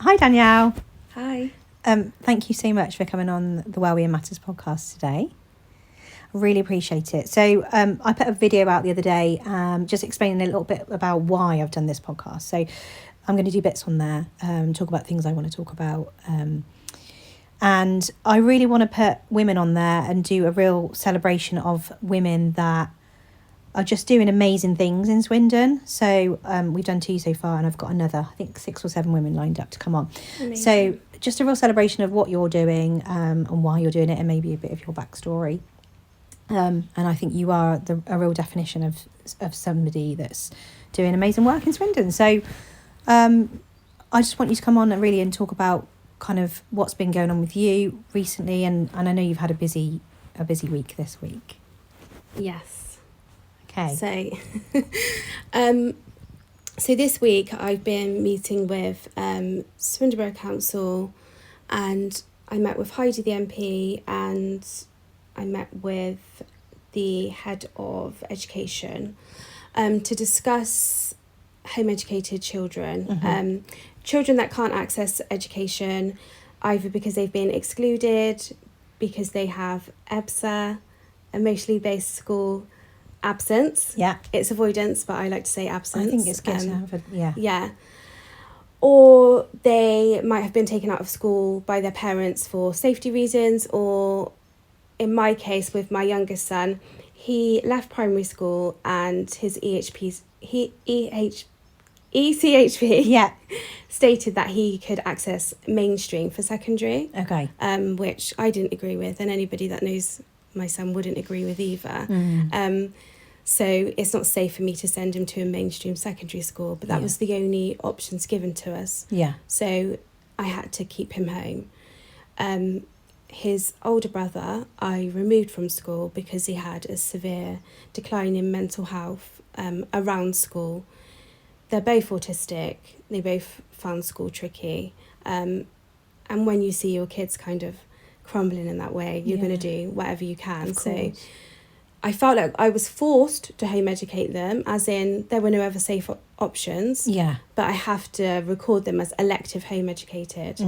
Hi, Danielle. Hi. Thank you so much for coming on the Wellbeing Matters podcast today. I really appreciate it. So I put a video out the other day just explaining a little bit about why I've done this podcast. So I'm going to do bits on there, talk about things I want to talk about. And I really want to put women on there and do a real celebration of women that are just doing amazing things in Swindon. So we've done 2 so far, and I've got another, I think 6 or 7 women lined up to come on. Amazing. So just a real celebration of what you're doing and why you're doing it, and maybe a bit of your backstory. And I think you are a real definition of somebody that's doing amazing work in Swindon. So I just want you to come on and talk about kind of what's been going on with you recently, and I know you've had a busy week this week. Yes. Okay. So this week I've been meeting with Swindon Borough Council, and I met with Heidi the MP, and I met with the head of education to discuss home educated children, children that can't access education either because they've been excluded, because they have EBSA, emotionally based school absence. Yeah. It's avoidance, but I like to say absence. I think it's good to have Yeah. Or they might have been taken out of school by their parents for safety reasons, or in my case with my youngest son, he left primary school and his ECHP stated that he could access mainstream for secondary. Okay. Which I didn't agree with, and anybody that knows my son wouldn't agree with either. So it's not safe for me to send him to a mainstream secondary school, but that was the only options given to us. Yeah. So I had to keep him home. His older brother I removed from school because he had a severe decline in mental health around school. They're both autistic. They both found school tricky. And when you see your kids kind of crumbling in that way, you're going to do whatever you can. So I felt like I was forced to home educate them, as in there were no other safe options. Yeah. But I have to record them as elective home educated.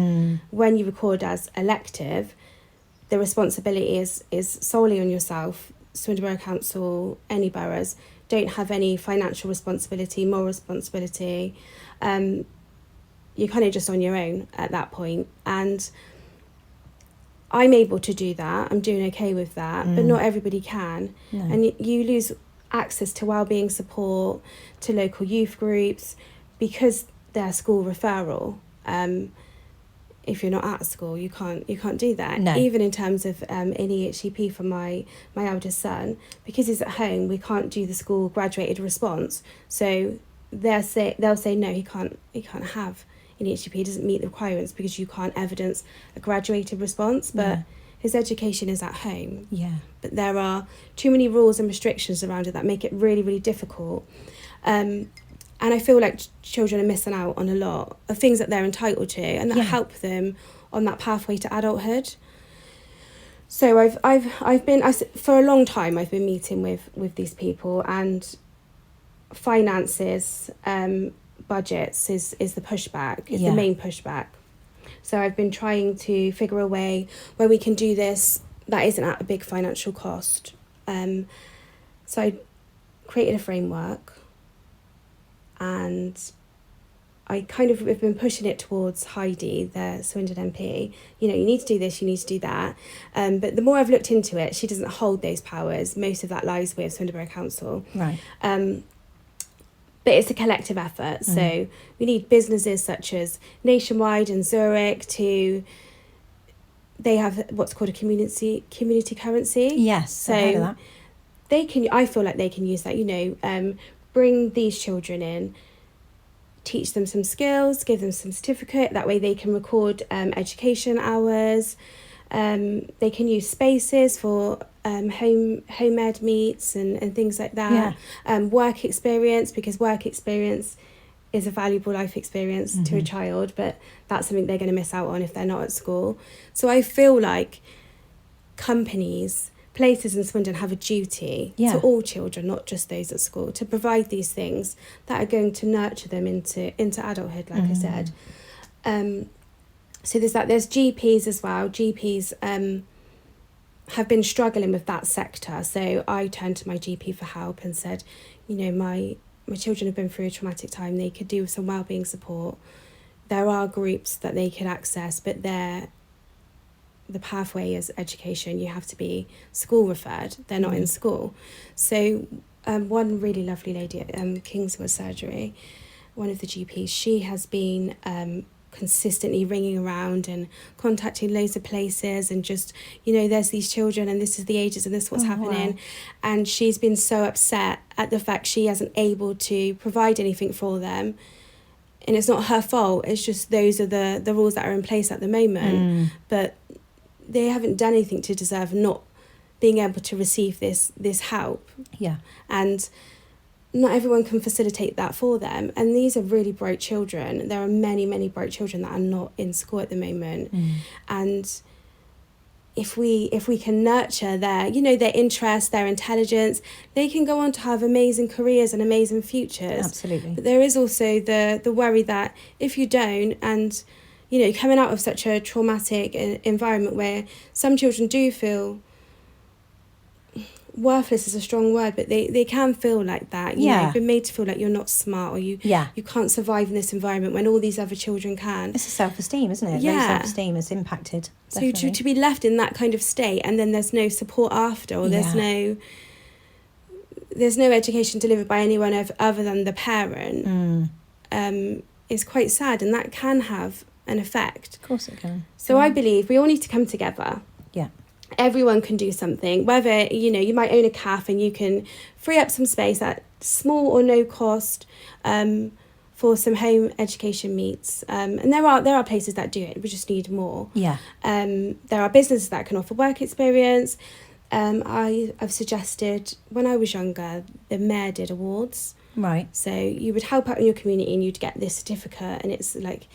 When you record as elective, the responsibility is solely on yourself. Swindon Borough Council, any boroughs, don't have any financial responsibility, moral responsibility. You're kind of just on your own at that point. And I'm able to do that. I'm doing okay with that, but not everybody can. No. And you lose access to wellbeing support, to local youth groups, because they're school referral. If you're not at school, you can't do that. No. Even in terms of an EHCP for my eldest son, because he's at home, we can't do the school graduated response. So they'll say no, he can't have an EHCP. He doesn't meet the requirements because you can't evidence a graduated response. But his education is at home. Yeah. But there are too many rules and restrictions around it that make it really, really difficult. And I feel like children are missing out on a lot of things that they're entitled to, and that help them on that pathway to adulthood. So I've been for a long time. I've been meeting with these people, and finances, budgets is the pushback. Is the main pushback. So I've been trying to figure a way where we can do this that isn't at a big financial cost. So I created a framework. And I kind of have been pushing it towards Heidi, the Swindon MP. You need to do this, you need to do that. But the more I've looked into it, she doesn't hold those powers. Most of that lies with Swindon Borough Council. Right. But it's a collective effort. So we need businesses such as Nationwide and Zurich they have what's called a community currency. Yes, so I've heard of that. I feel like they can use that, bring these children in, teach them some skills, give them some certificate. That way they can record education hours. They can use spaces for home ed meets and things like that. Work experience, because work experience is a valuable life experience to a child, but that's something they're going to miss out on if they're not at school. So I feel like places in Swindon have a duty to all children, not just those at school, to provide these things that are going to nurture them into adulthood, like I said. So there's GPs as well. GPs have been struggling with that sector. So I turned to my GP for help and said, my children have been through a traumatic time. They could do with some wellbeing support. There are groups that they could access, but the pathway is education. You have to be school referred. They're not in school. So one really lovely lady at Kingswood Surgery, one of the GPs, she has been consistently ringing around and contacting loads of places and just, there's these children and this is the ages and this is what's happening. Wow. And she's been so upset at the fact she isn't able to provide anything for them. And it's not her fault, it's just those are the rules that are in place at the moment. But they haven't done anything to deserve not being able to receive this help. Yeah. And not everyone can facilitate that for them. And these are really bright children. There are many, many bright children that are not in school at the moment. And if we can nurture their interest, their intelligence, they can go on to have amazing careers and amazing futures. Absolutely. But there is also the worry that if you don't, and coming out of such a traumatic environment where some children do feel worthless is a strong word, but they can feel like that. You've been made to feel like you're not smart, or you can't survive in this environment when all these other children can. It's a self-esteem, isn't it? Yeah. Low self-esteem is impacted. Definitely. So to be left in that kind of state, and then there's no support after, or there's no education delivered by anyone other than the parent, is quite sad, and that can have an effect. Of course it can. So I believe we all need to come together. Yeah. Everyone can do something, whether you might own a cafe and you can free up some space at small or no cost for some home education meets, and there are places that do it. We just need more. There are businesses that can offer work experience. I've suggested, when I was younger, the mayor did awards, right? So you would help out in your community and you'd get this certificate, and it's like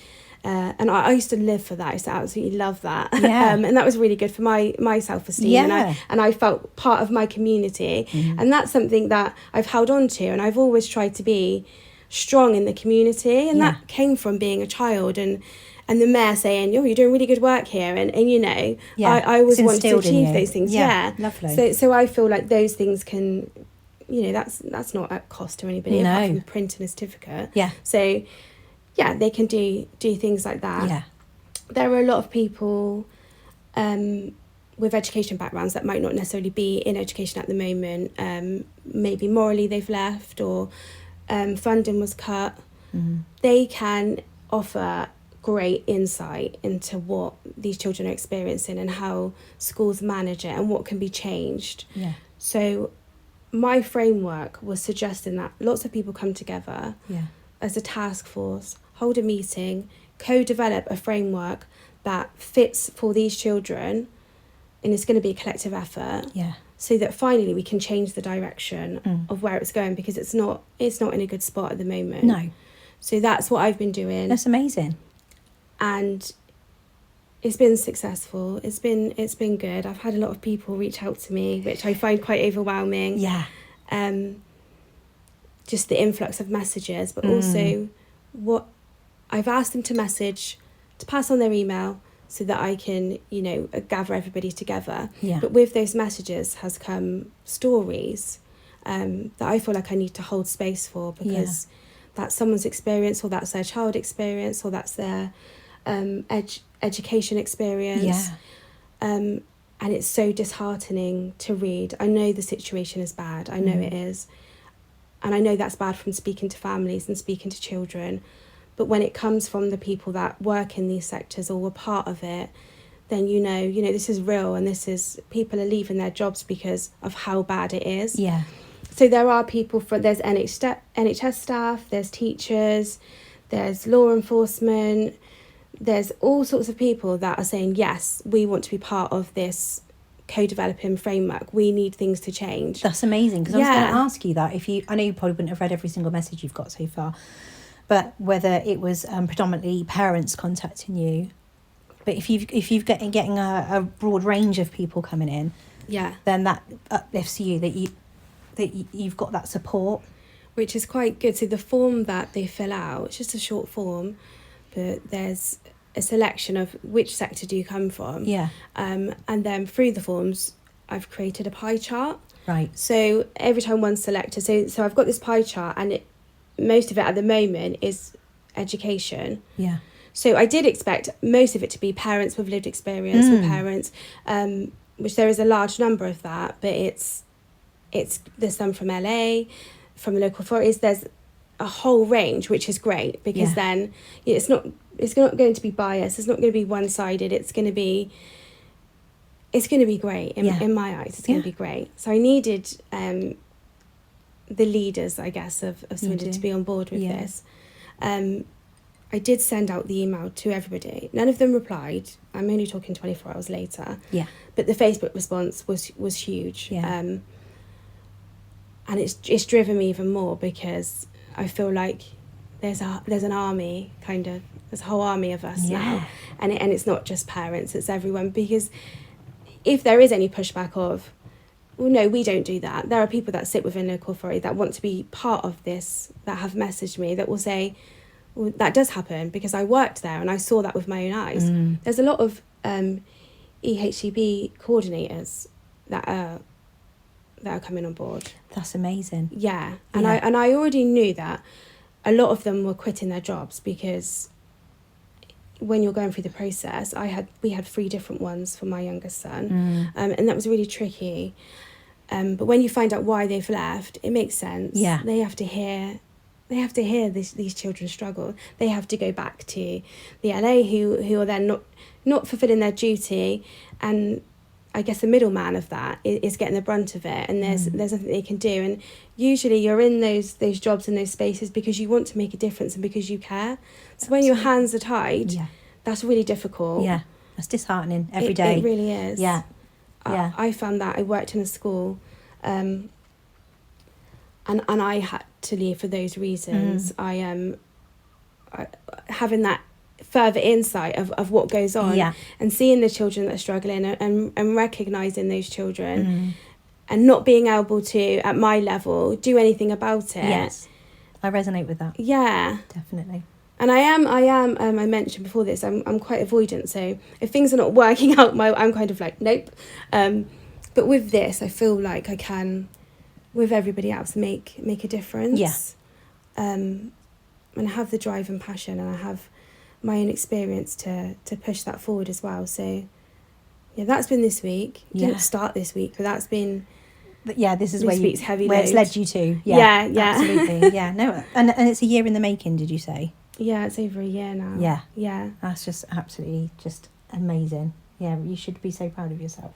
and I used to live for that. I used to absolutely love that. And that was really good for my self-esteem. And I felt part of my community. And that's something that I've held on to. And I've always tried to be strong in the community. And that came from being a child. And the mayor saying, you're doing really good work here. And I always wanted to achieve those things. Lovely. So I feel like those things can, that's not at cost to anybody apart from printing a certificate. So they can do things like that. There are a lot of people with education backgrounds that might not necessarily be in education at the moment. Maybe morally they've left, or funding was cut. They can offer great insight into what these children are experiencing and how schools manage it and what can be changed. So my framework was suggesting that lots of people come together as a task force, hold a meeting, co-develop a framework that fits for these children, and it's going to be a collective effort. So that finally we can change the direction of where it's going, because it's not in a good spot at the moment. No. So that's what I've been doing. That's amazing. And it's been successful. It's been good. I've had a lot of people reach out to me, which I find quite overwhelming. Just the influx of messages, but also what I've asked them to message, to pass on their email, so that I can, gather everybody together. But with those messages has come stories that I feel like I need to hold space for, because that's someone's experience, or that's their child experience, or that's their education experience. And it's so disheartening to read. I know the situation is bad. I know it is. And I know that's bad from speaking to families and speaking to children. But when it comes from the people that work in these sectors or were part of it, then this is real, and people are leaving their jobs because of how bad it is. So there are people there's NHS staff, there's teachers, there's law enforcement, there's all sorts of people that are saying, yes, we want to be part of this co-developing framework. We need things to change. That's amazing, because I was going to ask you that. I know you probably wouldn't have read every single message you've got so far, but whether it was predominantly parents contacting you, but if you've getting a broad range of people coming in, then that uplifts you, that you've got that support, which is quite good. So the form that they fill out, it's just a short form, but there's a selection of which sector do you come from. Yeah. And then through the forms, I've created a pie chart. Right. So every time one's selected, so I've got this pie chart, and most of it at the moment is education. Yeah. So I did expect most of it to be parents with lived experience, or parents, which there is a large number of that, but it's there's some from LA, from the local authorities. There's a whole range, which is great, because then it's not going to be biased. It's not going to be one-sided. It's going to be great in my eyes. It's going to be great. So I needed the leaders, I guess, of Swindon to be on board with this. I did send out the email to everybody. None of them replied. I'm only talking 24 hours later. Yeah. But the Facebook response was huge. Yeah. And it's driven me even more, because I feel like there's an army, kind of. There's a whole army of us now. And it's not just parents, it's everyone. Because if there is any pushback of, well, no, we don't do that. There are people that sit within local authority that want to be part of this, that have messaged me, that will say, well, that does happen because I worked there and I saw that with my own eyes. There's a lot of EHCP coordinators that are coming on board. That's amazing. Yeah. And I already knew that a lot of them were quitting their jobs, because when you're going through the process, we had 3 different ones for my youngest son, and that was really tricky. But when you find out why they've left, it makes sense. Yeah. They have to hear these children struggle. They have to go back to the LA, who are then not fulfilling their duty, and I guess the middleman of that is getting the brunt of it, and there's nothing they can do. And usually you're in those jobs and those spaces because you want to make a difference and because you care. So when your hands are tied, that's really difficult. Yeah, that's disheartening every day. It really is. Yeah. I found that I worked in a school, and I had to leave for those reasons. I having that further insight of what goes on, and seeing the children that are struggling, and recognising those children, and not being able to, at my level, do anything about it. Yes, I resonate with that. Yeah, definitely. And I mentioned before this, I'm quite avoidant, so if things are not working out, I'm kind of like, nope. But with this, I feel like I can, with everybody else, make a difference. Yeah. And I have the drive and passion, and I have my own experience to push that forward as well. So yeah, that's been this week. Didn't start this week, but that's been. But yeah, this is where it's led you to. Yeah, absolutely. Yeah, no, and it's a year in the making. Did you say? Yeah, it's over a year now. Yeah, that's just absolutely just amazing. Yeah, you should be so proud of yourself.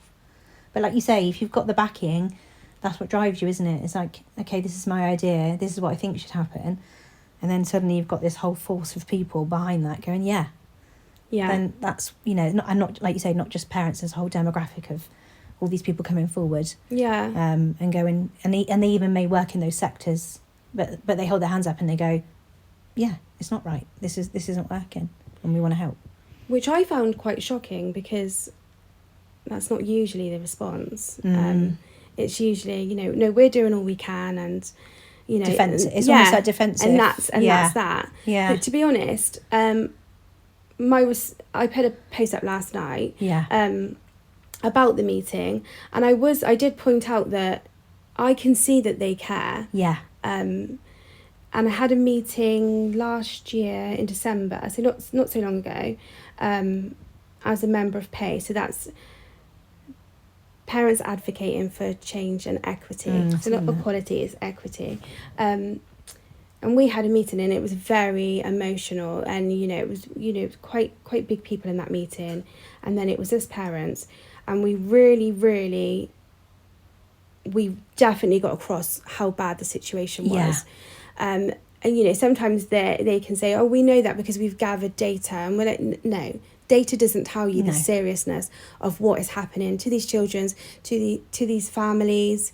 But like you say, if you've got the backing, that's what drives you, isn't it? It's like, okay, this is my idea. This is what I think should happen. And then suddenly you've got this whole force of people behind that going, yeah. Then that's, not like you say, not just parents, there's a whole demographic of all these people coming forward. Yeah. And going, and they even may work in those sectors, but they hold their hands up and they go, yeah, it's not right. This isn't working, and we want to help. Which I found quite shocking, because that's not usually the response. It's usually, no, we're doing all we can, and defensive. It's almost like defensive, and that's that. Yeah. But to be honest, I put a post up last night. Yeah. About the meeting, and I did point out that I can see that they care. Yeah. And I had a meeting last year in December, so not so long ago, as a member of PAY. So that's parents advocating for change and equity. So not equality, it's equity. And we had a meeting, and it was very emotional, and it was quite big people in that meeting, and then it was us parents, and we definitely got across how bad the situation was. And sometimes they can say, oh, we know that because we've gathered data, and we're like, no, data doesn't tell you the seriousness of what is happening to these children, to these families,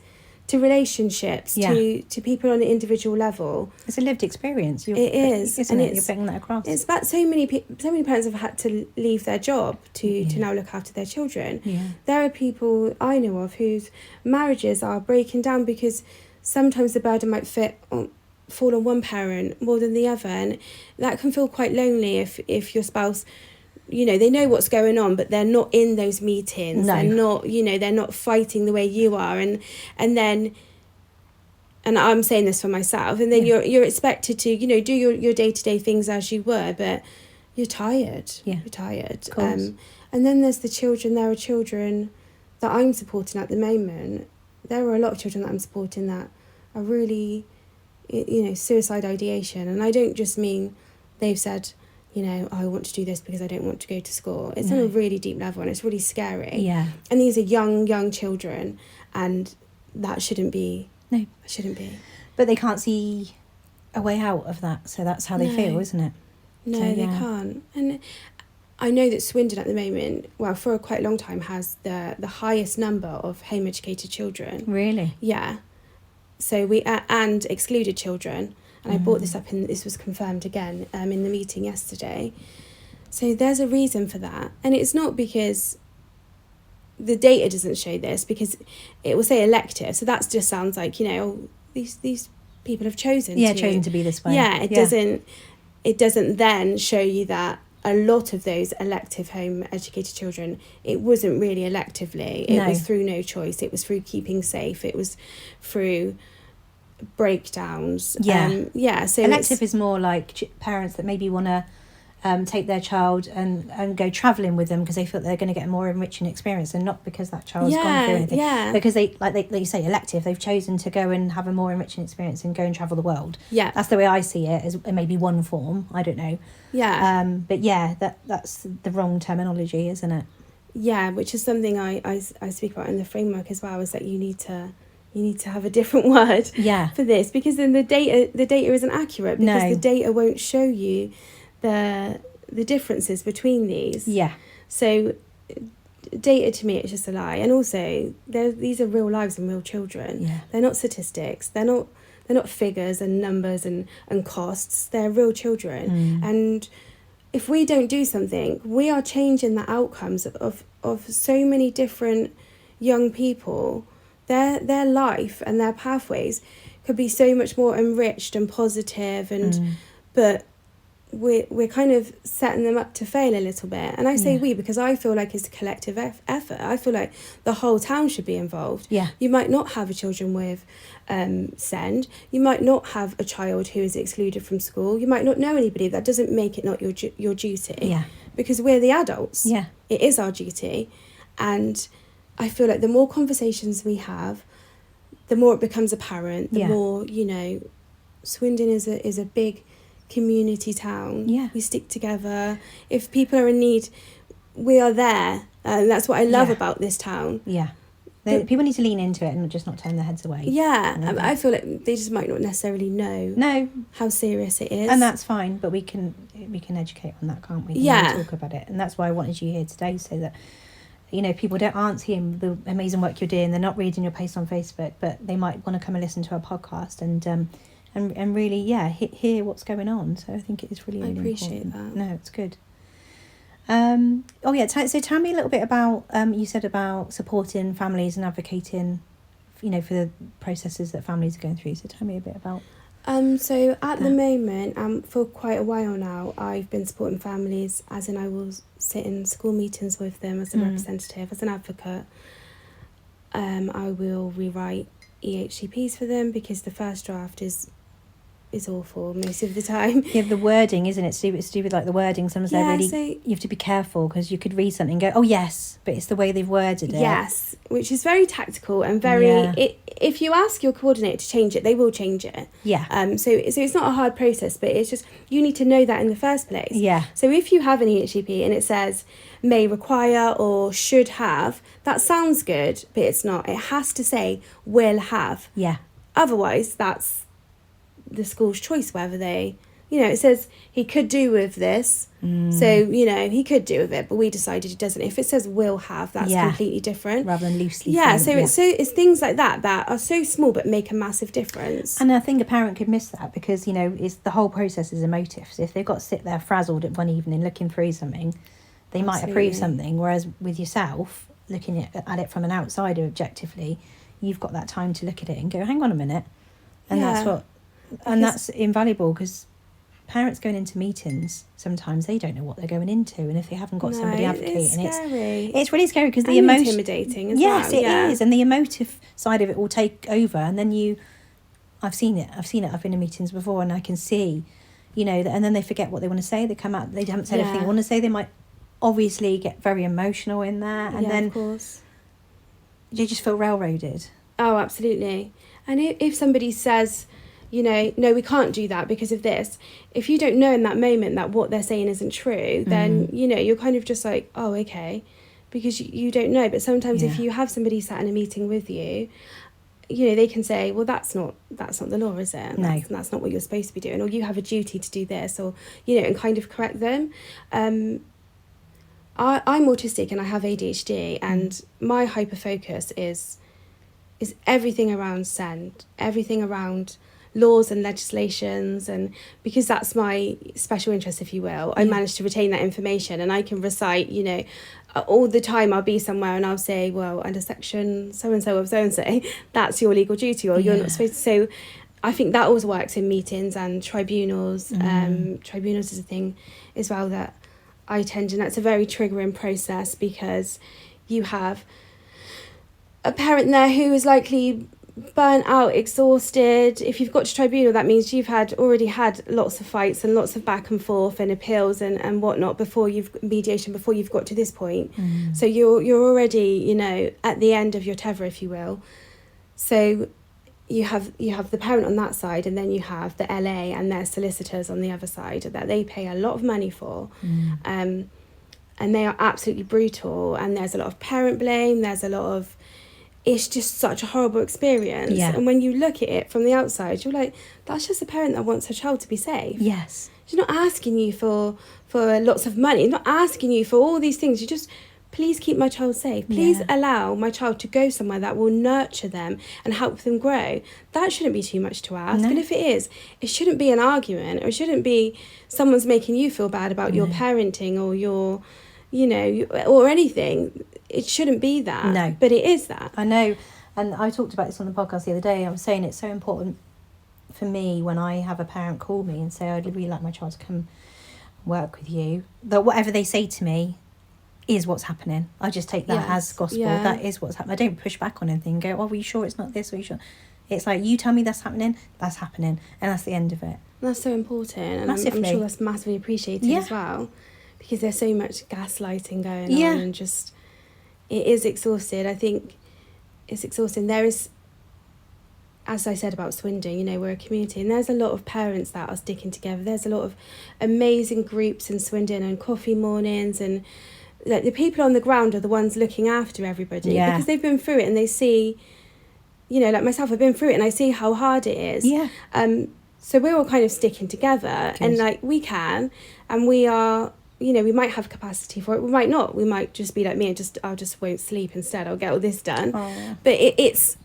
to relationships, to people on an individual level. It's a lived experience. It is, isn't it? You're putting that across. It's about so many parents have had to leave their job to now look after their children. Yeah. There are people I know of whose marriages are breaking down because sometimes the burden might fit fall on one parent more than the other, and that can feel quite lonely if your spouse, you know, they know what's going on, but they're not in those meetings. No. They're not, you know, they're not fighting the way you are, and then, and I'm saying this for myself, and then you're expected to, you know, do your day-to-day things as you were, but you're tired. Yeah. You're tired. Of course. And then there's the children. There are children that I'm supporting at the moment. There are a lot of children that I'm supporting that are really, you know, suicide ideation. And I don't just mean they've said, you know, I want to do this because I don't want to go to school. It's on a really deep level, and it's really scary. Yeah. And these are young children, and that shouldn't be. No. It shouldn't be. But they can't see a way out of that, so that's how they feel, isn't it? No, So, they can't. And I know that Swindon at the moment, well, for a quite long time, has the highest number of home educated children. Really? Yeah. So we and excluded children, and I brought this up, and this was confirmed again in the meeting yesterday. So there's a reason for that, and it's not because the data doesn't show this, because it will say elective, so that just sounds like, you know, these people have chosen to be this way. Yeah, it doesn't then show you that a lot of those elective home educated children, it wasn't really electively. It was through no choice. It was through keeping safe. It was through breakdowns. Yeah. So elective is more like parents that maybe want to take their child and go travelling with them because they feel they're going to get a more enriching experience, and not because that child's gone through anything. Yeah. Because they, like you say, elective, they've chosen to go and have a more enriching experience and go and travel the world. Yeah. That's the way I see it, as maybe one form. I don't know. Yeah. But yeah, that's the wrong terminology, isn't it? Yeah, which is something I speak about in the framework as well, is that you need to have a different word for this, because then the data isn't accurate, because the data won't show you the differences between these. Yeah. So data to me, it's just a lie. And also these are real lives and real children. Yeah. They're not statistics. They're not figures and numbers and costs. They're real children. And if we don't do something, we are changing the outcomes of so many different young people. Their life and their pathways could be so much more enriched and positive, and but we're kind of setting them up to fail a little bit. And I say we because I feel like it's a collective effort. I feel like the whole town should be involved. Yeah. You might not have a children with SEND. You might not have a child who is excluded from school. You might not know anybody. That doesn't make it not your duty. Yeah. Because we're the adults. Yeah. It is our duty. And I feel like the more conversations we have, the more it becomes apparent, the more, you know, Swindon is a big community town. Yeah. We stick together. If people are in need, we are there. And that's what I love about this town. Yeah. People need to lean into it and just not turn their heads away. Yeah. I feel like they just might not necessarily know how serious it is. And that's fine, but we can educate on that, can't we? Yeah. Talk about it. And that's why I wanted you here today, so that, you know, people aren't seeing the amazing work you're doing. They're not reading your posts on Facebook, but they might want to come and listen to our podcast and really, hear what's going on. So I think it is really, really important. I appreciate that. No, it's good. So tell me a little bit about, you said about supporting families and advocating, you know, for the processes that families are going through. So tell me a bit about. So at the moment, for quite a while now, I've been supporting families, as in I will sit in school meetings with them as a representative, as an advocate. I will rewrite EHCPs for them, because the first draft is awful most of the time. Yeah, the wording, isn't it? Stupid, like the wording. Sometimes they're really, you have to be careful, because you could read something and go, oh yes, but it's the way they've worded it. Yes, which is very tactical and very, if you ask your coordinator to change it, they will change it. Yeah. So it's not a hard process, but it's just, you need to know that in the first place. Yeah. So if you have an EHCP and it says may require or should have, that sounds good, but it's not. It has to say will have. Yeah. Otherwise, that's the school's choice whether they, you know, it says he could do with this, so, you know, he could do with it, but we decided he doesn't. If it says will have, that's completely different, rather than loosely. It's things like that are so small but make a massive difference. And I think a parent could miss that, because, you know, it's the whole process is emotive. So if they've got to sit there frazzled at one evening looking through something, they might approve something, whereas with yourself, looking at it from an outsider objectively, you've got that time to look at it and go, hang on a minute, and that's what And that's invaluable, because parents going into meetings, sometimes they don't know what they're going into, and if they haven't got somebody advocating, it's really scary, because the intimidating as well. Yes, it is, and the emotive side of it will take over, and then I've seen it. I've been in meetings before, and I can see, and then they forget what they want to say. They come out, they haven't said everything they want to say. They might obviously get very emotional in there, and then of course you just feel railroaded. Oh, absolutely. And if somebody says, no, we can't do that because of this, if you don't know in that moment that what they're saying isn't true, then, you're kind of just like, oh, okay, because you don't know. But sometimes if you have somebody sat in a meeting with you, they can say, well, that's not the law, is it? No. That's not what you're supposed to be doing, or you have a duty to do this, or, and kind of correct them. I'm autistic and I have ADHD, and my hyper focus is everything around SEND, everything around laws and legislations, and because that's my special interest, if you will, I managed to retain that information, and I can recite, all the time. I'll be somewhere and I'll say, well, under section so-and-so of so-and-so, that's your legal duty, or you're not supposed to. So I think that always works in meetings and tribunals. Tribunals is a thing as well that I tend, and that's a very triggering process, because you have a parent there who is likely burnt out, exhausted. If you've got to tribunal, that means you've already had lots of fights and lots of back and forth and appeals and whatnot before you've got to this point. So you're already, at the end of your tether, if you will. So you have the parent on that side, and then you have the LA and their solicitors on the other side that they pay a lot of money for. And they are absolutely brutal, and there's a lot of parent blame, it's just such a horrible experience. Yeah. And when you look at it from the outside, you're like, that's just a parent that wants her child to be safe. Yes. She's not asking you for lots of money, not asking you for all these things. You just, please keep my child safe. Please allow my child to go somewhere that will nurture them and help them grow. That shouldn't be too much to ask. No. And if it is, it shouldn't be an argument, or it shouldn't be someone's making you feel bad about your parenting or your, or anything. It shouldn't be that. No. But it is that. I know. And I talked about this on the podcast the other day. I was saying it's so important for me when I have a parent call me and say, I'd really like my child to come work with you, that whatever they say to me is what's happening. I just take that as gospel. Yeah. That is what's happening. I don't push back on anything and go, are you sure it's not this? Are you sure? It's like, you tell me that's happening. And that's the end of it. That's so important. And Massively. I'm sure that's massively appreciated as well. Because there's so much gaslighting going on, and just, it is exhausted. I think it's exhausting. There is, as I said about Swindon, we're a community, and there's a lot of parents that are sticking together. There's a lot of amazing groups in Swindon, and coffee mornings, and like the people on the ground are the ones looking after everybody, because they've been through it, and they see, like myself, I've been through it, and I see how hard it is. So we're all kind of sticking together. Good. And like we can, and we are, we might have capacity for it, we might not. We might just be like me and I'll just won't sleep instead. I'll get all this done. But it's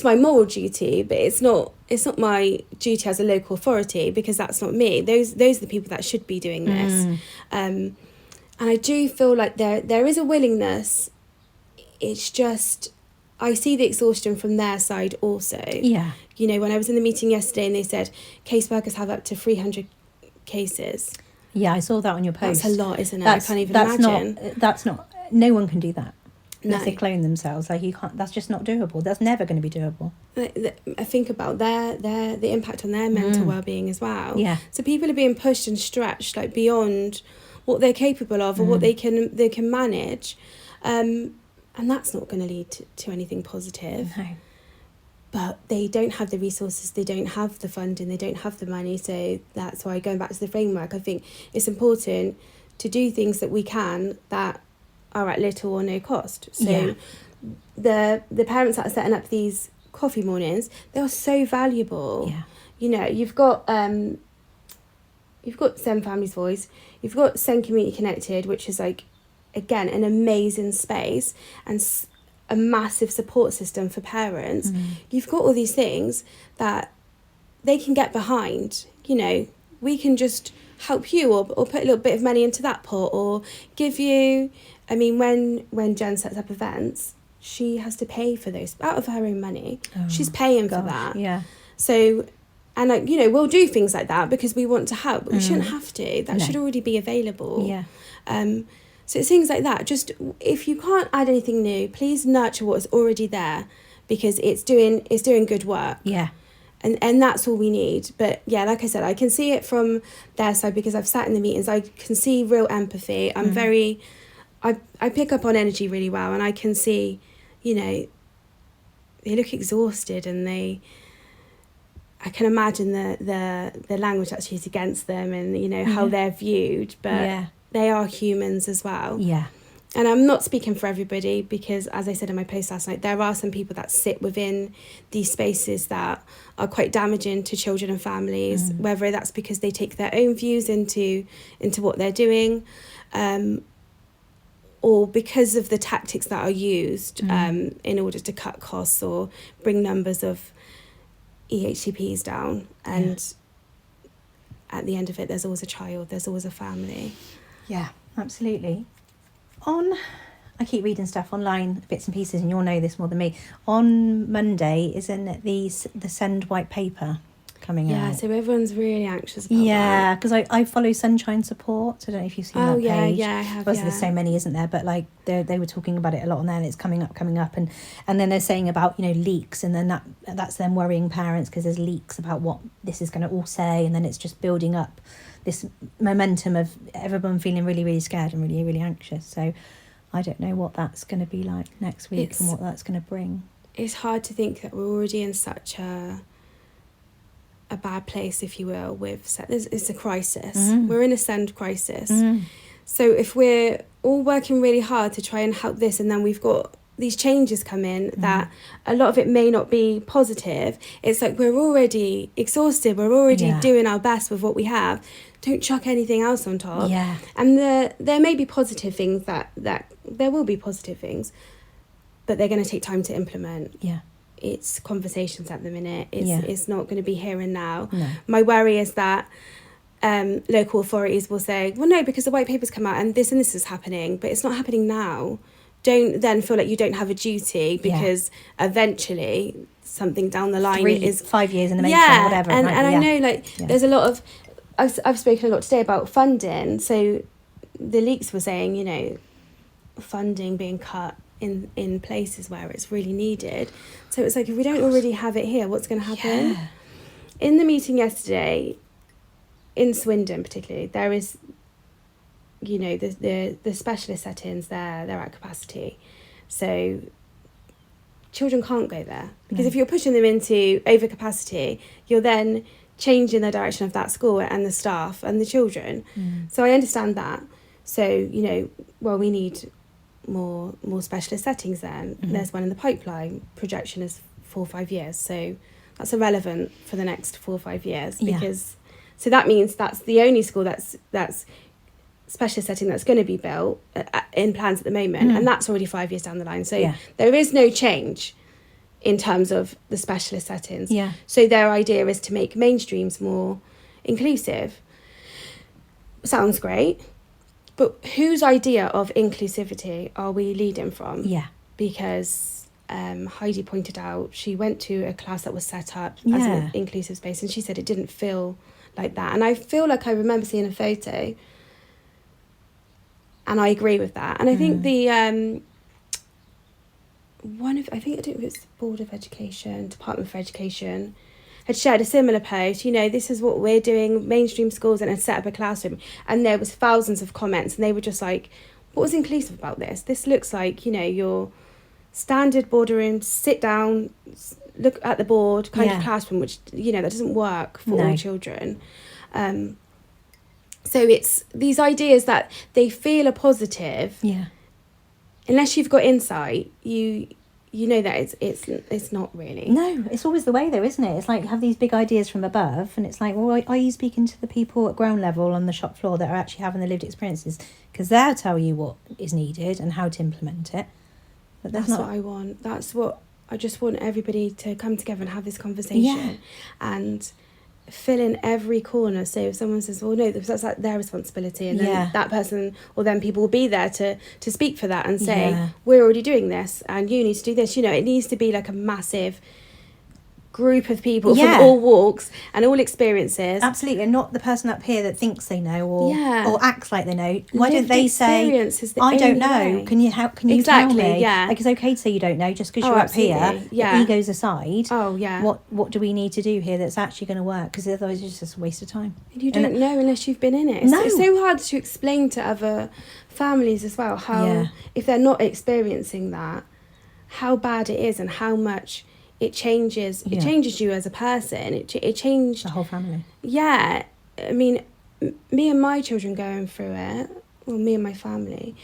my moral duty, but it's not my duty as a local authority, because that's not me. Those are the people that should be doing this. And I do feel like there is a willingness. It's just, I see the exhaustion from their side also. Yeah. When I was in the meeting yesterday and they said caseworkers have up to 300 cases. Yeah, I saw that on your post. That's a lot, isn't it? I can't even imagine. That's not, no one can do that. Unless they clone themselves. Like, you can't, that's just not doable. That's never going to be doable. I think about the impact on their mental well-being as well. Yeah. So people are being pushed and stretched like beyond what they're capable of or what they can manage. And that's not going to lead to anything positive. No. But they don't have the resources, they don't have the funding, they don't have the money. So that's why, going back to the framework, I think it's important to do things that we can that are at little or no cost. So the parents that are setting up these coffee mornings, they are so valuable. Yeah. You've got SEND Families Voice, you've got SEND Community Connected, which is like, again, an amazing space and a massive support system for parents. You've got all these things that they can get behind. We can just help you or put a little bit of money into that pot or give you. I mean, when Jen sets up events, she has to pay for those out of her own money. She's paying for that. Yeah. So And, like, you know, we'll do things like that because we want to help, but we shouldn't have to. That should already be available. Yeah. So it's things like that. Just, if you can't add anything new, please nurture what is already there, because it's doing good work. Yeah. And that's all we need. But yeah, like I said, I can see it from their side because I've sat in the meetings. I can see real empathy. I'm very, I pick up on energy really well, and I can see, you know, they look exhausted, and I can imagine the language that's used against them, and, you know, how they're viewed, but they are humans as well. Yeah. And I'm not speaking for everybody, because, as I said in my post last night, there are some people that sit within these spaces that are quite damaging to children and families, whether that's because they take their own views into what they're doing, or because of the tactics that are used in order to cut costs or bring numbers of EHCPs down. And at the end of it, there's always a child, there's always a family. Yeah, absolutely. I keep reading stuff online, bits and pieces, and you'll know this more than me. On Monday, isn't the Send white paper coming out? Yeah, so everyone's really anxious about that. Yeah, because I follow Sunshine Support. So I don't know if you've seen that page. Yeah, I have. There's so many, isn't there? But like they were talking about it a lot on there, and it's coming up, and then they're saying about, you know, leaks, and then that's them worrying parents because there's leaks about what this is going to all say, and then it's just building up this momentum of everyone feeling really, really scared and really, really anxious. So I don't know what that's going to be like next week and what that's going to bring. It's hard to think that we're already in such a bad place, if you will, it's a crisis. We're in a send crisis. So if we're all working really hard to try and help this, and then we've got these changes come in that a lot of it may not be positive, it's like we're already exhausted, we're already doing our best with what we have. Don't chuck anything else on top. Yeah. And there may be positive things that there will be positive things, but they're going to take time to implement. Yeah. It's conversations at the minute. It's not going to be here and now. No. My worry is that local authorities will say, well, no, because the white paper's come out and this is happening, but it's not happening now. Don't then feel like you don't have a duty, because eventually something down the line 5 years in the making, whatever. And I know there's a lot of, I've spoken a lot today about funding. So the leaks were saying, you know, funding being cut in places where it's really needed. So it's like, if we don't already have it here, what's going to happen? Yeah. In the meeting yesterday, in Swindon particularly, there is, you know, the specialist settings, they're at capacity. So children can't go there, because if you're pushing them into overcapacity, you're then changing the direction of that school and the staff and the children. So I understand that. So, you know, well, we need more specialist settings then. There's one in the pipeline. Projection is 4 or 5 years. So that's irrelevant for the next 4 or 5 years, because so that means that's the only school that's specialist setting that's going to be built in plans at the moment, and that's already 5 years down the line. So there is no change in terms of the specialist settings. Yeah. So their idea is to make mainstreams more inclusive. Sounds great, but whose idea of inclusivity are we leading from? Yeah. Because Heidi pointed out, she went to a class that was set up as an inclusive space, and she said it didn't feel like that. And I feel like I remember seeing a photo, and I agree with that. And I think the I think it was the Board of Education, Department for Education, had shared a similar post. You know, this is what we're doing, mainstream schools, and had set up a classroom, and there was thousands of comments, and they were just like, what was inclusive about this? This looks like, you know, your standard boardroom, sit down, look at the board kind of classroom, which, you know, that doesn't work for all children. So it's these ideas that they feel are positive. Yeah. Unless you've got insight, you know that it's not really. No, it's always the way though, isn't it? It's like you have these big ideas from above, and it's like, well, are you speaking to the people at ground level on the shop floor that are actually having the lived experiences? Because they'll tell you what is needed and how to implement it. But that's what I want. That's what I just want, everybody to come together and have this conversation and fill in every corner. So if someone says, well, no, that's like their responsibility, and then that person or then people will be there to speak for that and say, we're already doing this and you need to do this. You know, it needs to be like a massive group of people Yeah. from all walks and all experiences. Absolutely, and not the person up here that thinks they know or Yeah. or acts like they know. Why don't Lived they say, experience is the I don't only know, way. can you help, can you Exactly, tell me? yeah. Like, it's okay to say you don't know just because Oh, you're up here. absolutely, yeah. The egos aside, Oh, yeah. what do we need to do here that's actually going to work? Because otherwise it's just a waste of time. And you don't know unless you've been in it. No. It's so hard to explain to other families as well how, Yeah. if they're not experiencing that, how bad it is and how much it changes. Yeah. It changes you as a person. It changed. The whole family. Yeah. I mean, me and my children going through it, well, me and my family,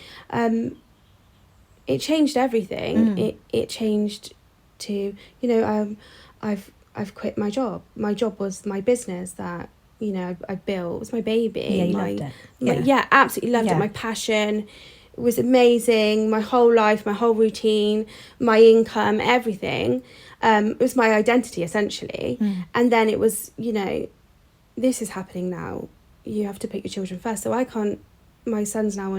it changed everything. It changed to, I've quit my job. My job was my business that, I built. It was my baby. Yeah, you loved it. Yeah, absolutely loved it. My passion. It was amazing. My whole life, my whole routine, my income, everything. It was my identity, essentially. And then it was, this is happening now. You have to put your children first. So I can't, my son's now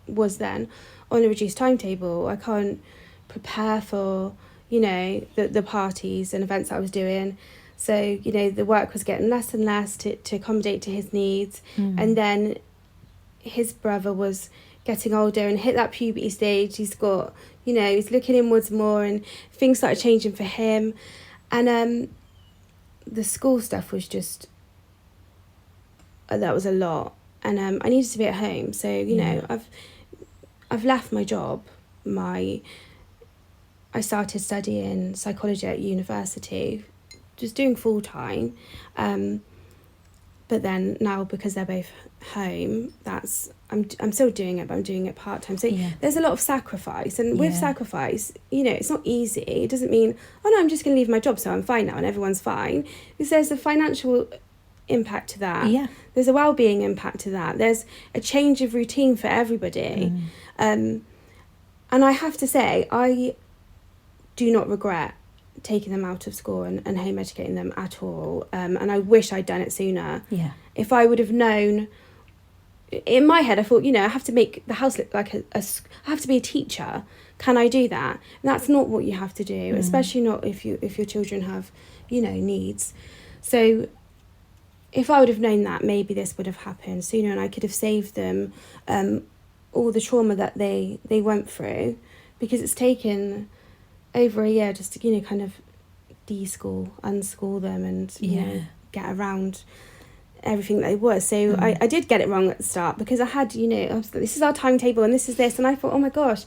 was then on a reduced timetable. I can't prepare for, the parties and events that I was doing. So, the work was getting less and less to accommodate to his needs. And then his brother was getting older and hit that puberty stage. He's got, he's looking inwards more and things started changing for him. And the school stuff was just, that was a lot. And I needed to be at home. So, I've left my job. I started studying psychology at university, just doing full time. But then now, because they're both home, I'm still doing it, but I'm doing it part-time. So there's a lot of sacrifice. And with sacrifice, it's not easy. It doesn't mean, oh no, I'm just going to leave my job so I'm fine now and everyone's fine. Because there's a financial impact to that. Yeah. There's a well-being impact to that. There's a change of routine for everybody. And I have to say, I do not regret taking them out of school and home educating them at all. And I wish I'd done it sooner. Yeah. If I would have known, in my head I thought, I have to make the house look like I have to be a teacher. Can I do that? And that's not what you have to do, especially not if your children have, needs. So if I would have known that, maybe this would have happened sooner and I could have saved them all the trauma that they went through, because it's taken over a year just to, kind of unschool them and, get around everything that they were. So I did get it wrong at the start, because I had, this is our timetable and this is this. And I thought, oh my gosh,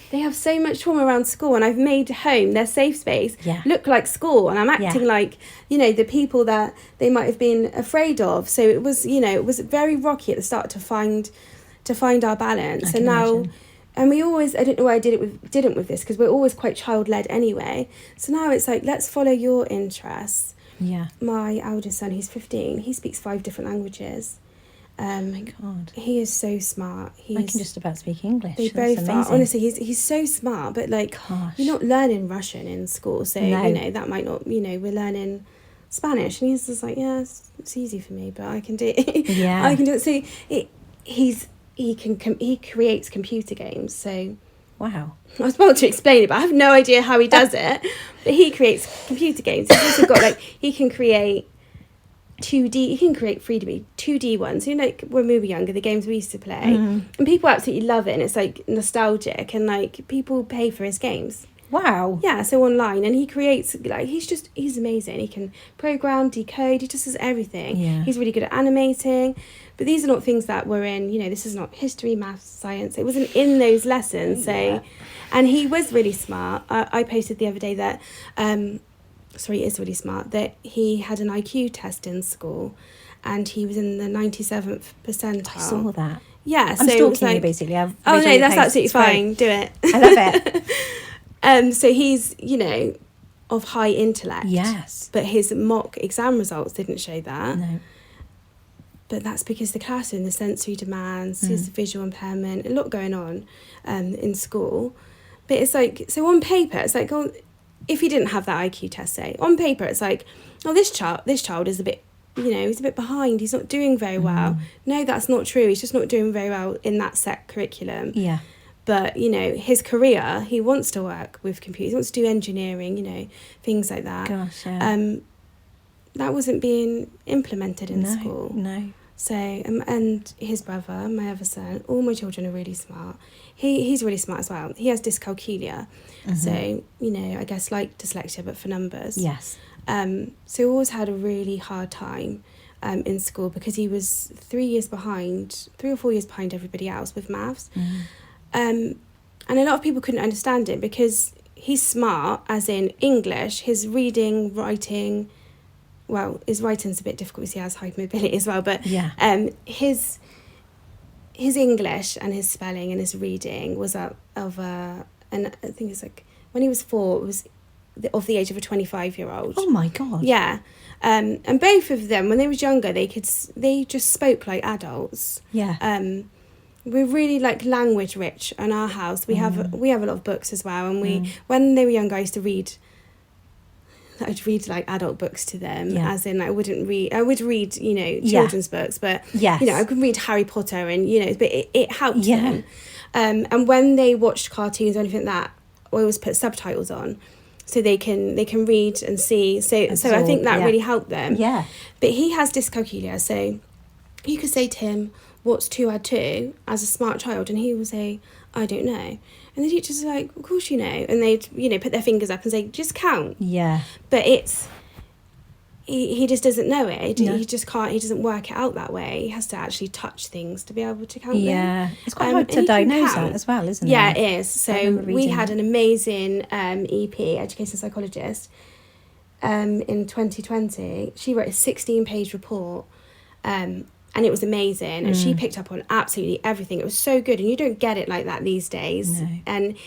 they have so much trauma around school, and I've made home, their safe space, look like school. And I'm acting like, the people that they might have been afraid of. So it was, it was very rocky at the start to find our balance. And now... Imagine. And we always, I don't know why I didn't with this, because we're always quite child-led anyway. So now it's like, let's follow your interests. Yeah. My eldest son, he's 15, he speaks 5 different languages. Oh my God. He is so smart. I can just about speak English. They both are. Honestly, he's so smart, but you're not learning Russian in school. So, that might not, we're learning Spanish. And he's just like, yeah, it's easy for me, but I can do it. Yeah. I can do it. So he creates computer games. So wow, I was about to explain it, but I have no idea how he does it. But he creates computer games. He's also got he can create 2D. He can create 3D, 2D ones. When we were younger, the games we used to play, and people absolutely love it, and it's nostalgic, and people pay for his games. Wow. Yeah, so online, and he creates, he's amazing. He can program, decode, he just does everything. Yeah. He's really good at animating. But these are not things that were in, this is not history, maths, science. It wasn't in those lessons. So, and he was really smart. I posted the other day that, he is really smart, that he had an IQ test in school and he was in the 97th percentile. I saw that. Yeah, I'm stalking you, basically. Oh, no, that's absolutely fine. Do it. I love it. So he's, of high intellect. Yes. But his mock exam results didn't show that. No. But that's because the classroom, the sensory demands, his visual impairment, a lot going on in school. But it's so on paper, it's if he didn't have that IQ test, say, on paper, it's this child is a bit, he's a bit behind. He's not doing very well. No, that's not true. He's just not doing very well in that set curriculum. Yeah. But, you know, his career, he wants to work with computers, he wants to do engineering, you know, things like that. Gosh, yeah. That wasn't being implemented in No, school. no. So, and his brother, my other son, all my children are really smart. He's really smart as well. He has dyscalculia. So, you know, I guess like dyslexia, but for numbers. Yes. So he always had a really hard time in school because he was 3 or 4 years behind everybody else with maths. And a lot of people couldn't understand it because he's smart, as in English, his reading, writing, well, his writing's a bit difficult because he has hypermobility as well, but his English and his spelling and his reading was and I think it's like, when he was 4, it was of the age of a 25-year-old. Oh my God. Yeah. And both of them, when they was younger, they just spoke like adults. Yeah. We're really like language rich in our house. We have a lot of books as well, and when they were younger, I'd read like adult books to them, as in I would read, you know, children's books, but you know, I could read Harry Potter, and you know, but it helped them. And when they watched cartoons or anything like that, I always put subtitles on so they can read and see. So I think that really helped them. Yeah. But he has dyscalculia, so you could say to him, what's 2 add 2, as a smart child, and he will say, I don't know. And the teacher's like, of course you know. And they'd, you know, put their fingers up and say, just count. Yeah. But he just doesn't know it. He just can't, he doesn't work it out that way. He has to actually touch things to be able to count them. Yeah. It's quite hard to diagnose that as well, isn't it? Yeah, it is. So we had an amazing EP, education psychologist, in 2020. She wrote a 16-page report, and it was amazing, and she picked up on absolutely everything. It was so good, and you don't get it like that these days. No. And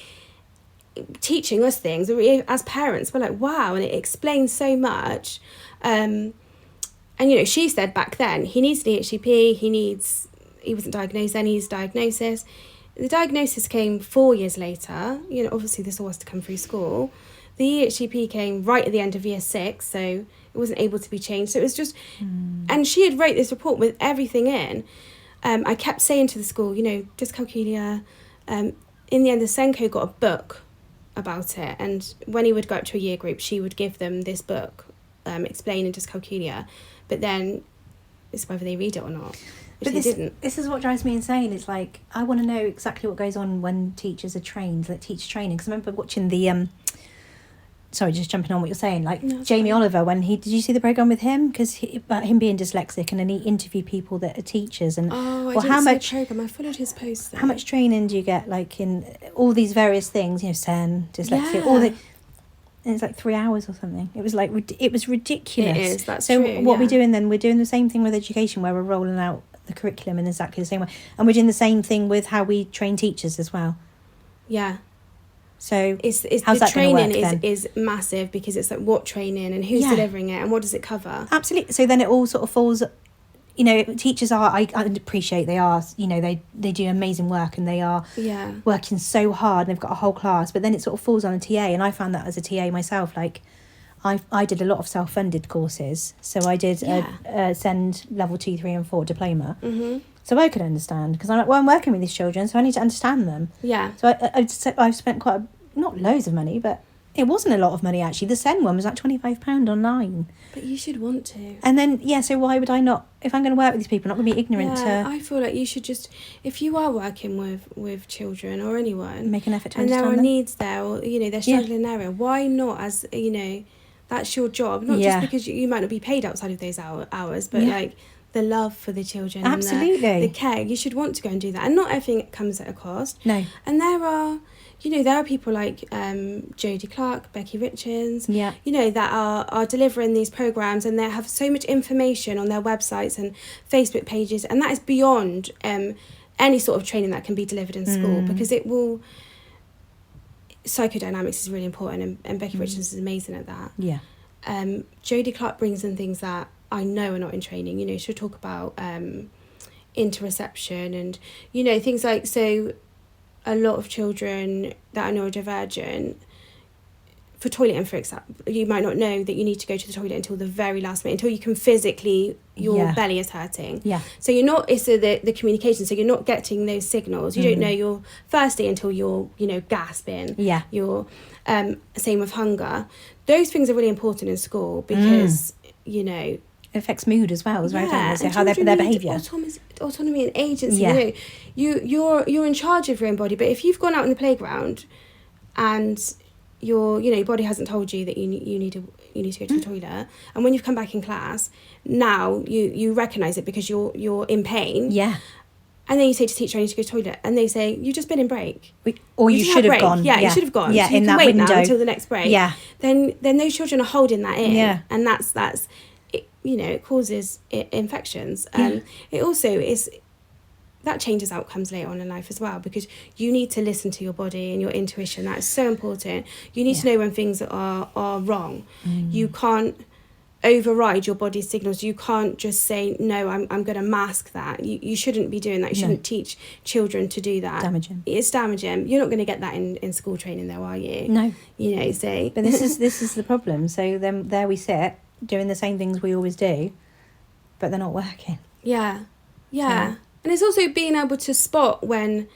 teaching us things, as parents, we're like, wow, and it explains so much. And, you know, she said back then, he needs an EHCP, he wasn't diagnosed then, he needs diagnosis. The diagnosis came 4 years later. You know, obviously this all has to come through school. The EHCP came right at the end of year 6, so it wasn't able to be changed. So it was just, and she had wrote this report with everything in. I kept saying to the school, you know, dyscalculia. In the end, the Senko got a book about it, and when he would go up to a year group, she would give them this book explaining dyscalculia, but then it's whether they read it or not. But this is what drives me insane. It's like, I want to know exactly what goes on when teachers are trained, like teacher training, because I remember watching the sorry, just jumping on what you're saying, like Jamie Oliver, did you see the programme with him? Because about him being dyslexic, and then he interviewed people that are teachers, and I didn't see the programme, I followed his posts though. How much training do you get, like, in all these various things, you know, SEN, dyslexia, all the, and it's like 3 hours or something. It was like, it was ridiculous. It is, that's so true, what we're doing then, we're doing the same thing with education, where we're rolling out the curriculum in exactly the same way, and we're doing the same thing with how we train teachers as well. Yeah. So it's how's the that going to work training then? is massive, because it's like what training and who's delivering it and what does it cover. Absolutely. So then it all sort of falls, you know, teachers are, I appreciate they are, you know, they do amazing work, and they are working so hard, and they've got a whole class, but then it sort of falls on a TA. And I found that as a TA myself, like I did a lot of self-funded courses. So I did a SEND level 2, 3 and 4 diploma. So I could understand, because I'm like, well, I'm working with these children, so I need to understand them. Yeah. So I've spent not loads of money, but it wasn't a lot of money actually. The SEN one was like £25 online. But you should want to. And then, so why would I not, if I'm going to work with these people, I'm not going to be ignorant to... I feel like you should just, if you are working with children or anyone... Make an effort to understand them. And there are needs there, or, you know, they're struggling in an area, why not, as, you know, that's your job. Not just because you might not be paid outside of those hours, but like... the love for the children, absolutely, and the care. You should want to go and do that, and not everything comes at a cost. No. And there are people like Jodie Clark, Becky Richards, you know, that are delivering these programs, and they have so much information on their websites and Facebook pages, and that is beyond any sort of training that can be delivered in school, because it will. Psychodynamics is really important, and Becky Richards is amazing at that. Yeah. Jodie Clark brings in things that I know are not in training. You know, she'll talk about interoception and, you know, things like, so a lot of children that are neurodivergent, for toileting, for example, you might not know that you need to go to the toilet until the very last minute, until you can physically, your belly is hurting. Yeah. So you're not, it's the communication, so you're not getting those signals. You don't know you're thirsty until you're, gasping. Yeah. You're, same with hunger. Those things are really important in school because, it affects mood as well, right? Yeah, So how their behaviour. Autonomy and agency. Yeah. You're in charge of your own body, but if you've gone out in the playground and your body hasn't told you that you need to go to the toilet, and when you've come back in class, now you recognise it because you're in pain. Yeah. And then you say to teacher, I need to go to the toilet, and they say, you've just been in break. Or you should have gone. Yeah, you should have gone. Yeah, so you in can that wait window. now until the next break. Yeah. Then those children are holding that in. Yeah. And that's it, it causes infections. It also is, that changes outcomes later on in life as well, because you need to listen to your body and your intuition. That's so important. You need to know when things are wrong. You can't override your body's signals. You can't just say, no, I'm going to mask that. You shouldn't be doing that. You shouldn't teach children to do that. Damaging. It's damaging. You're not going to get that in school training though, are you? No. So. But this is the problem. So then there we sit doing the same things we always do, but they're not working. Yeah. And it's also being able to spot when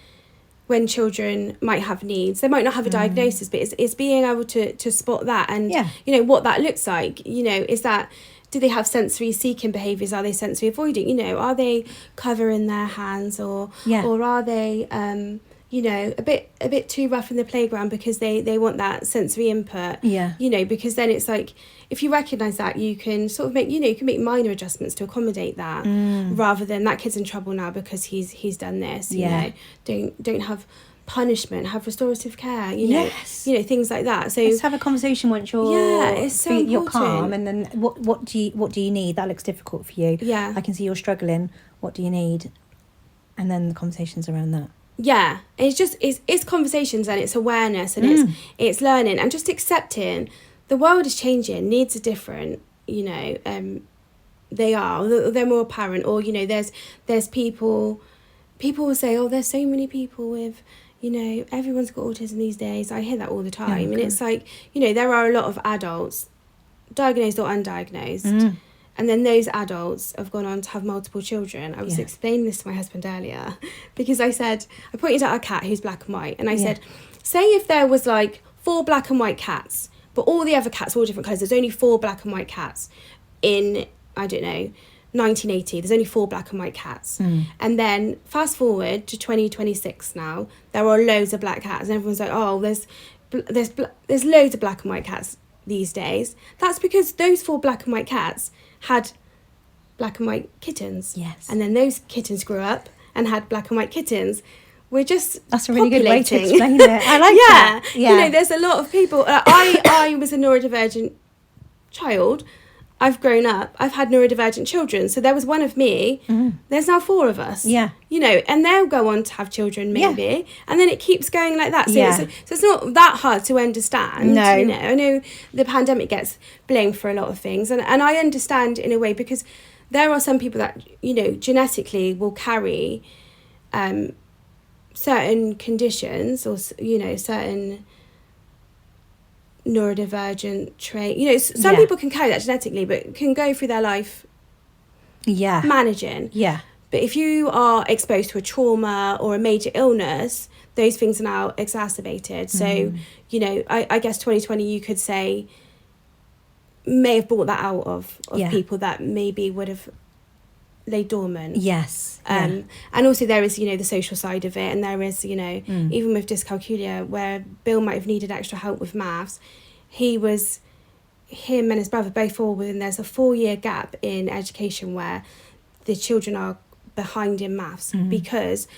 children might have needs. They might not have a diagnosis, but it's being able to spot that and, what that looks like. Is that, do they have sensory seeking behaviours? Are they sensory avoiding? Are they covering their hands or are they, a bit too rough in the playground because they want that sensory input? Yeah. Because then it's like, if you recognise that, you can sort of make, you can make minor adjustments to accommodate that rather than that kid's in trouble now because he's done this. Don't have punishment, have restorative care, things like that. So let's have a conversation once you're it's so you're important. calm, and then what do you need? That looks difficult for you. Yeah. I can see you're struggling. What do you need? And then the conversations around that. Yeah, it's conversations and it's awareness and it's learning and just accepting the world is changing, needs are different, they're more apparent, or there's people will say, oh, there's so many people with, everyone's got autism these days. I hear that all the time. And it's like, there are a lot of adults, diagnosed or undiagnosed, and then those adults have gone on to have multiple children. I was explaining this to my husband earlier because I pointed out a cat who's black and white, and I said, say if there was like 4 black and white cats, but all the other cats were all different colours. There's only 4 black and white cats in, 1980. There's only 4 black and white cats. And then fast forward to 2026 now, there are loads of black cats. And everyone's like, oh, there's loads of black and white cats these days. That's because those 4 black and white cats had black and white kittens. Yes. And then those kittens grew up and had black and white kittens. That's a really good way to explain it. I like that. Yeah. There's a lot of people. I was a neurodivergent child. I've grown up. I've had neurodivergent children. So there was one of me. There's now 4 of us. Yeah. And they'll go on to have children maybe. Yeah. And then it keeps going like that. So, it's not that hard to understand. No. I know the pandemic gets blamed for a lot of things. And I understand in a way because there are some people that, genetically will carry certain conditions or certain neurodivergent trait. Some people can carry that genetically but can go through their life managing. But if you are exposed to a trauma or a major illness, those things are now exacerbated. So I guess 2020 you could say may have brought that out of people that maybe would have lay dormant. Yes. And also there is, the social side of it, and there is, even with dyscalculia, where Bill might have needed extra help with maths, him and his brother both fall within, there's a 4-year gap in education where the children are behind in maths because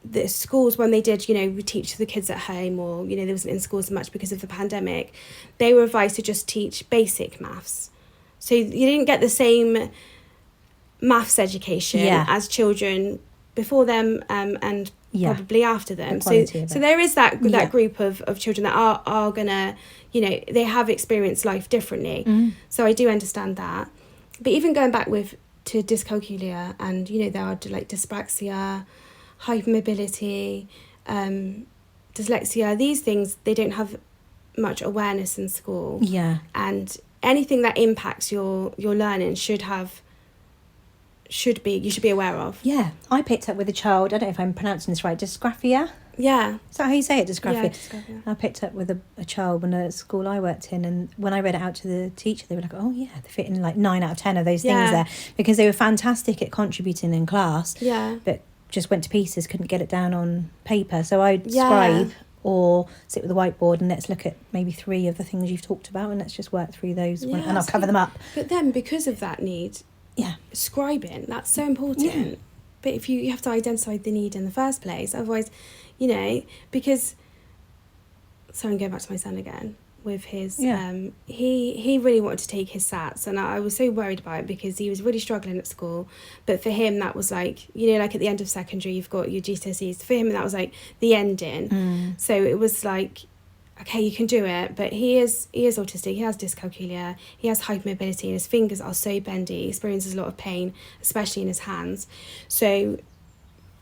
the schools, when they did, teach the kids at home, or, they wasn't in schools much because of the pandemic, they were advised to just teach basic maths. So you didn't get the same maths education as children before them and probably after them. So there is that group of children that are gonna, they have experienced life differently. So I do understand that. But even going back to dyscalculia, and there are like dyspraxia, hypermobility, dyslexia, these things, they don't have much awareness in school. Yeah. And anything that impacts your learning you should be aware of. Yeah. I picked up with a child, I don't know if I'm pronouncing this right, dysgraphia. Yeah. Is that how you say it, dysgraphia? Yeah, dysgraphia. I picked up with a child when at school I worked in, and when I read it out to the teacher, they were like, oh yeah, they fit in like 9 out of 10 of those things there, because they were fantastic at contributing in class, but just went to pieces, couldn't get it down on paper. So I'd scribe or sit with a whiteboard and let's look at maybe 3 of the things you've talked about and let's just work through those and I'll cover them up. But then because of that need, scribing, that's so important. Yeah. But if you have to identify the need in the first place, otherwise, because, sorry, I'm going back to my son again with his, he really wanted to take his SATs, and I was so worried about it because he was really struggling at school. But for him, that was like, like at the end of secondary, you've got your GCSEs. For him, that was like the ending. So it was like, okay, you can do it. But he is autistic, he has dyscalculia, he has hypermobility, and his fingers are so bendy, he experiences a lot of pain, especially in his hands. So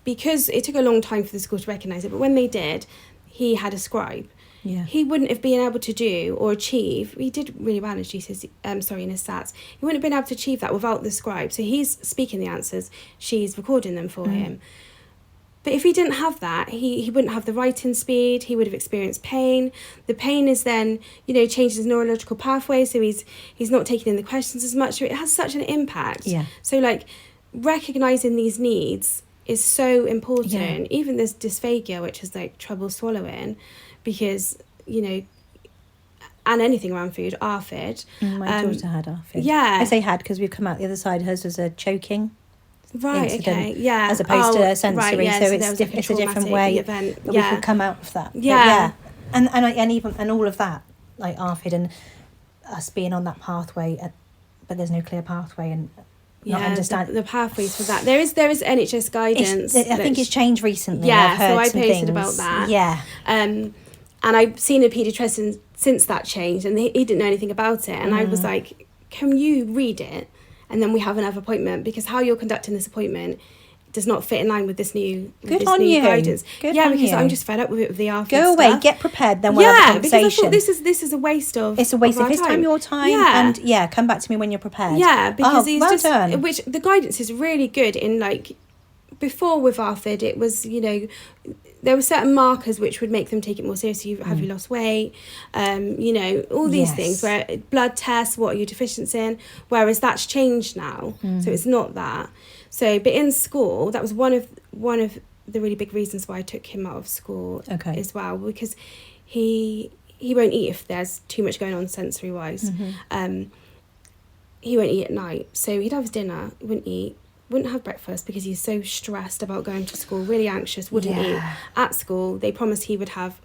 because it took a long time for the school to recognise it, but when they did, he had a scribe. Yeah. He wouldn't have been able to do or achieve, he did really well in his GCSE, in his SATs, he wouldn't have been able to achieve that without the scribe. So he's speaking the answers, she's recording them for him. But if he didn't have that, he wouldn't have the writing speed, he would have experienced pain. The pain is then, changes his neurological pathway, so he's not taking in the questions as much. So it has such an impact. Yeah. So like recognising these needs is so important. Yeah. Even this dysphagia, which is like trouble swallowing, because, and anything around food, ARFID. My daughter had ARFID. Yeah. I say had because we've come out the other side. Hers was a choking incident, as opposed to a sensory. Right, yeah, so it's a different way event. that we could come out of that. Yeah. And all of that, like ARFID and us being on that pathway, but there's no clear pathway and not understand the pathways for that. There is NHS guidance. I think it's changed recently. Yeah, so I posted about that. Yeah. And I've seen a paediatrician since that changed, and he didn't know anything about it. And I was like, can you read it? And then we have another appointment, because how you're conducting this appointment does not fit in line with this new guidance. Because I'm just fed up with it, with the ARFID Go away, stuff. get prepared, then we'll have a conversation. Because I thought this is a waste of his time, your time, and come back to me when you're prepared. Yeah, because he's done. Which the guidance is really good in, like, before with ARFID, it was, there were certain markers which would make them take it more seriously. Have you lost weight? All these things, where blood tests, what are you deficient in? Whereas that's changed now. So it's not that. So, but in school, that was one of the really big reasons why I took him out of school as well, because he won't eat if there's too much going on sensory wise. He won't eat at night. So he'd have his dinner, he wouldn't eat. Wouldn't have breakfast because he's so stressed about going to school, really anxious, wouldn't eat. At school, they promised he would have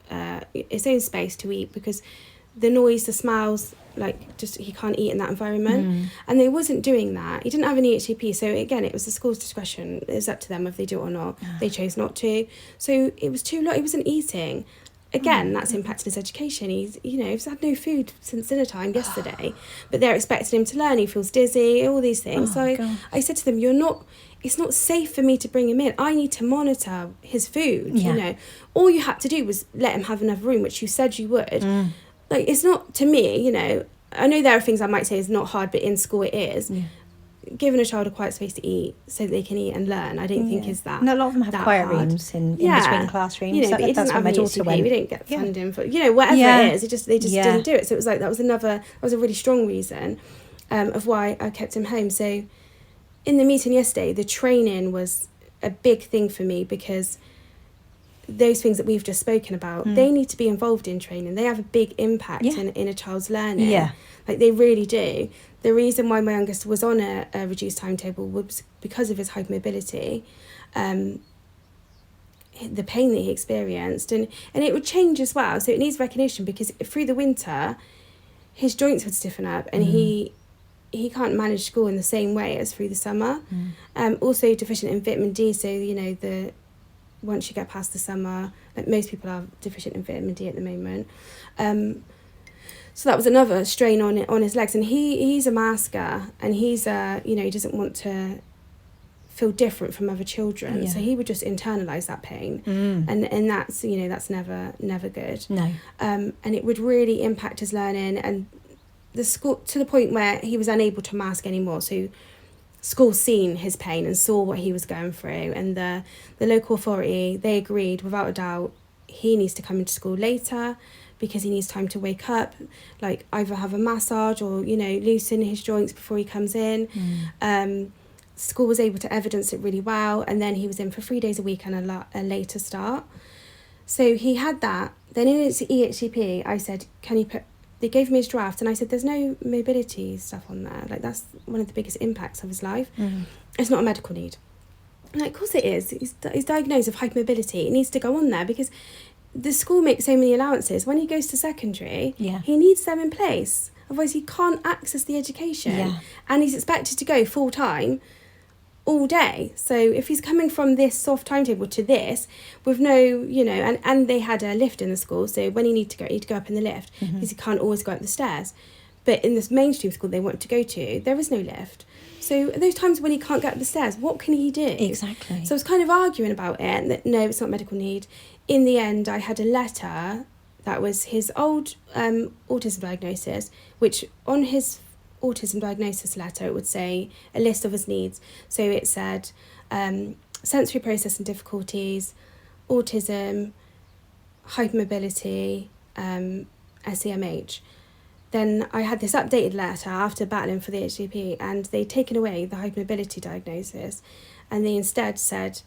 his own space to eat, because the noise, the smells, he can't eat in that environment. And they wasn't doing that. He didn't have any HCP, so again, it was the school's discretion. It was up to them if they do it or not. They chose not to. So it was too long. He wasn't eating. Again, that's impacted his education. He's had no food since dinner time yesterday, but they're expecting him to learn. He feels dizzy, all these things. I said to them, it's not safe for me to bring him in. I need to monitor his food. All you had to do was let him have another room, which you said you would. Like, it's not, to me, I know there are things I might say is not hard, but in school it is. Giving a child a quiet space to eat so that they can eat and learn, I don't think is that. And a lot of them have quiet rooms in between classrooms. But he doesn't have any HCP. We didn't get funding for whatever it is. They just didn't do it. So it was like that was a really strong reason of why I kept him home. So in the meeting yesterday, the training was a big thing for me, because those things that we've just spoken about, they need to be involved in training. They have a big impact in a child's learning. Like, they really do. The reason why my youngest was on a reduced timetable was because of his hypermobility, the pain that he experienced, and it would change as well. So it needs recognition, because through the winter, his joints would stiffen up, and he can't manage school in the same way as through the summer. Also deficient in vitamin D. So once you get past the summer, like most people are deficient in vitamin D at the moment. So that was another strain on his legs, and he's a masker, and he's he doesn't want to feel different from other children. So he would just internalise that pain. And that's, you know, that's never good. No. And it would really impact his learning, and the school, to the point where he was unable to mask anymore. So school seen his pain and saw what he was going through, and the local authority, they agreed without a doubt he needs to come into school later because he needs time to wake up, like either have a massage or, you know, loosen his joints before he comes in. School was able to evidence it really well, and then he was in for 3 days a week and a later start. So he had that. Then in his EHCP, I said, can you put, they gave me his draft, and I said, there's no mobility stuff on there. Like, that's one of the biggest impacts of his life. It's not a medical need. And like, of course it is. He's diagnosed with hypermobility. It needs to go on there because the school makes so many allowances. When he goes to secondary, he needs them in place. Otherwise, he can't access the education. And he's expected to go full time all day. So if he's coming from this soft timetable to this with no, you know, and they had a lift in the school, so when he needed to go, he'd go up in the lift because he can't always go up the stairs. But in this mainstream school they want to go to, there is no lift. So those times when he can't get up the stairs, what can he do? Exactly. So I was kind of arguing about it, and that no, it's not medical need. In the end, I had a letter that was his old autism diagnosis, which on his autism diagnosis letter, it would say a list of his needs. So it said sensory processing difficulties, autism, hypermobility, SEMH. Then I had this updated letter after battling for the HCP, and they'd taken away the hypermobility diagnosis, and they instead said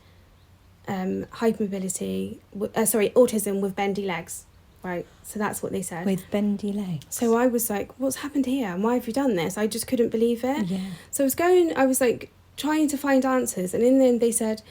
autism with bendy legs. Right, so that's what they said. With bendy legs. So I was like, what's happened here? And why have you done this? I just couldn't believe it. Yeah. So I was like trying to find answers. And in the end they said,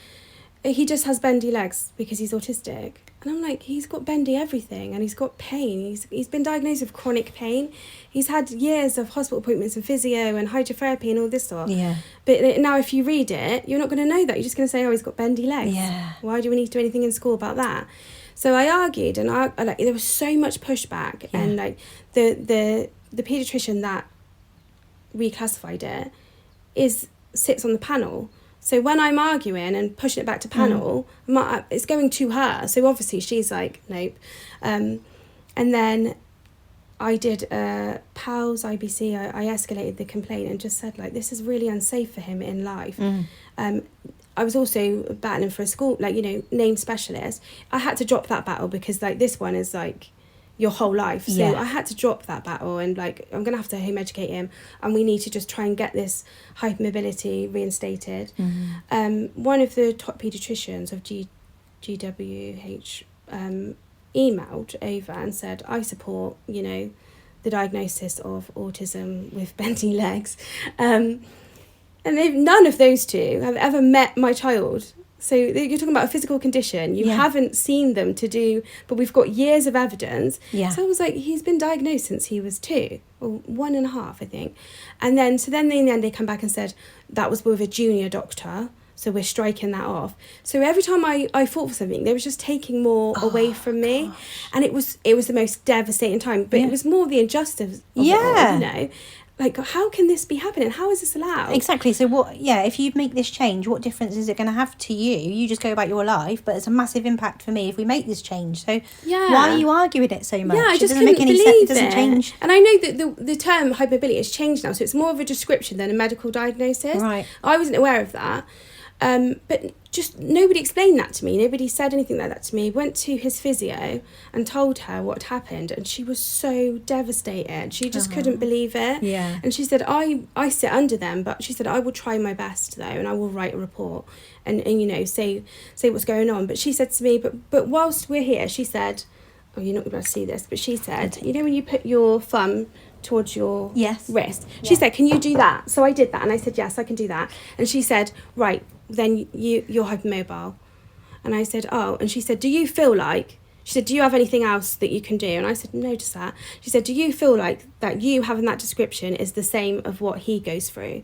he just has bendy legs because he's autistic. And I'm like, he's got bendy everything and he's got pain. He's been diagnosed with chronic pain. He's had years of hospital appointments and physio and hydrotherapy and all this sort. Yeah. But now if you read it, you're not going to know that. You're just going to say, oh, he's got bendy legs. Yeah. Why do we need to do anything in school about that? So I argued, and I like, there was so much pushback, and like the paediatrician that reclassified it sits on the panel. So when I'm arguing and pushing it back to panel, it's going to her. So obviously she's like, nope. And then I did PALS, IBC. I escalated the complaint and just said, like, this is really unsafe for him in life. I was also battling for a school, like, you know, named specialist. I had to drop that battle because, like, this one is, like, your whole life. So I had to drop that battle and, like, I'm going to have to home educate him, and we need to just try and get this hypermobility reinstated. One of the top paediatricians of GWH emailed over and said, I support, you know, the diagnosis of autism with bendy legs. And none of those two have ever met my child. So you're talking about a physical condition. You haven't seen them but we've got years of evidence. So I was like, he's been diagnosed since he was 2 or 1.5, I think. And then in the end, they come back and said that was with a junior doctor. So we're striking that off. So every time I fought for something, they was just taking more away from me. Gosh. And it was the most devastating time. But it was more the injustice of it all, you know. Like, how can this be happening? How is this allowed? Exactly. So if you make this change, what difference is it going to have to you? You just go about your life, but it's a massive impact for me if we make this change. So why are you arguing it so much? Yeah, I just couldn't believe it. It doesn't change. And I know that the term hypermobility has changed now, so it's more of a description than a medical diagnosis. Right. I wasn't aware of that. But just nobody explained that to me. Nobody said anything like that to me. Went to his physio and told her what had happened, and she was so devastated. She just couldn't believe it. Yeah. And she said, I sit under them, but she said, I will try my best though, and I will write a report and you know, say what's going on. But she said to me, but whilst we're here, she said, oh, you're not going to see this, but she said, you know when you put your thumb towards your wrist, she said, can you do that? So I did that, and I said, yes, I can do that. And she said, right, then you're hypermobile. And I said, oh. And she said, do you feel like, she said, do you have anything else that you can do? And I said, no, just that. She said, do you feel like that you having that description is the same of what he goes through?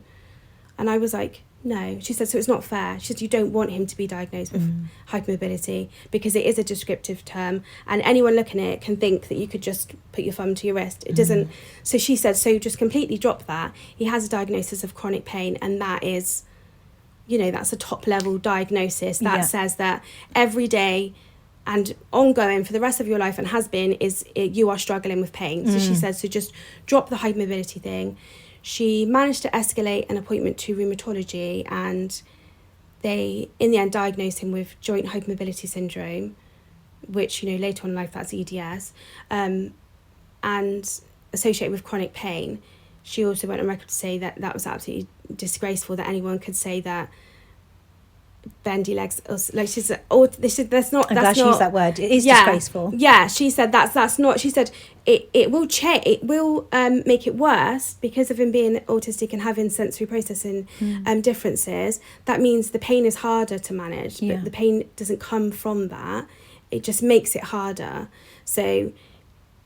And I was like, no. She said, so it's not fair. She said, you don't want him to be diagnosed with hypermobility because it is a descriptive term, and anyone looking at it can think that you could just put your thumb to your wrist. It doesn't. So she said, so just completely drop that. He has a diagnosis of chronic pain, and that is that's a top level diagnosis that says that every day and ongoing for the rest of your life, and has been, you are struggling with pain. So she said, so just drop the hypermobility thing. She managed to escalate an appointment to rheumatology, and they, in the end, diagnosed him with joint hypermobility syndrome, which, later on in life, that's EDS, and associated with chronic pain. She also went on record to say that that was absolutely disgraceful that anyone could say that bendy legs, like she said, that's not. I'm glad she used that word. It is disgraceful. Yeah, she said that's not. She said it will change. It will make it worse because of him being autistic and having sensory processing differences. That means the pain is harder to manage, but the pain doesn't come from that. It just makes it harder. So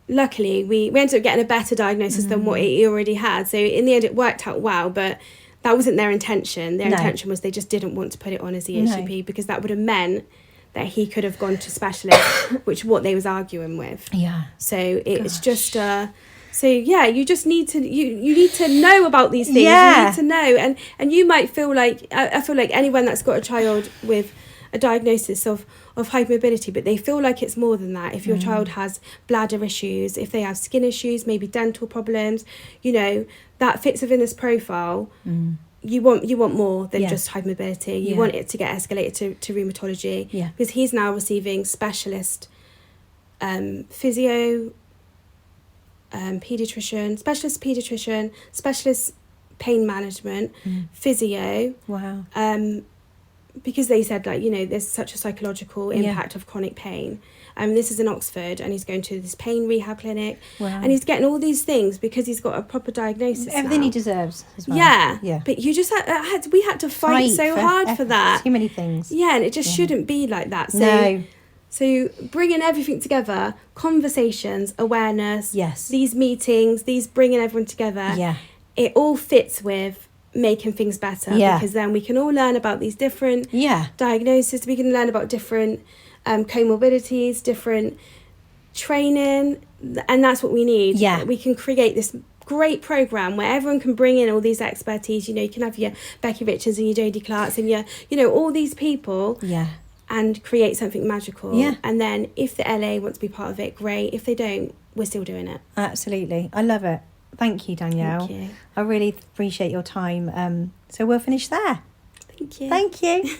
luckily, we ended up getting a better diagnosis than what he already had. So in the end, it worked out well, but that wasn't their intention. Their intention was they just didn't want to put it on as EHCP because that would have meant that he could have gone to specialists, which what they was arguing with. Yeah. So it's just you just need to you need to know about these things. Yeah. You need to know, and you might feel like I feel like anyone that's got a child with a diagnosis of hypermobility, but they feel like it's more than that. If your child has bladder issues, if they have skin issues, maybe dental problems, that fits within this profile. You want more than just hypermobility. You want it to get escalated to rheumatology, because he's now receiving specialist physio, paediatrician, specialist pain management, physio. Wow. Because they said, there's such a psychological impact of chronic pain. This is in Oxford, and he's going to this pain rehab clinic. Wow. And he's getting all these things because he's got a proper diagnosis. Everything now. he deserves as well. Yeah. But you just we had to fight so hard for that. Too many things. Yeah, and it just shouldn't be like that. So, no. So bringing everything together, conversations, awareness, these meetings, these bringing everyone together, it all fits with making things better, because then we can all learn about these different diagnoses. We can learn about different comorbidities, different training, and that's what we need. We can create this great program where everyone can bring in all these expertise. You can have your Becky Richards and your Jodie Clarks and your all these people, and create something magical. And then if the LA wants to be part of it, great. If they don't, we're still doing it. Absolutely. I love it. Thank you, Danielle. Thank you. I really appreciate your time. So we'll finish there. Thank you. Thank you.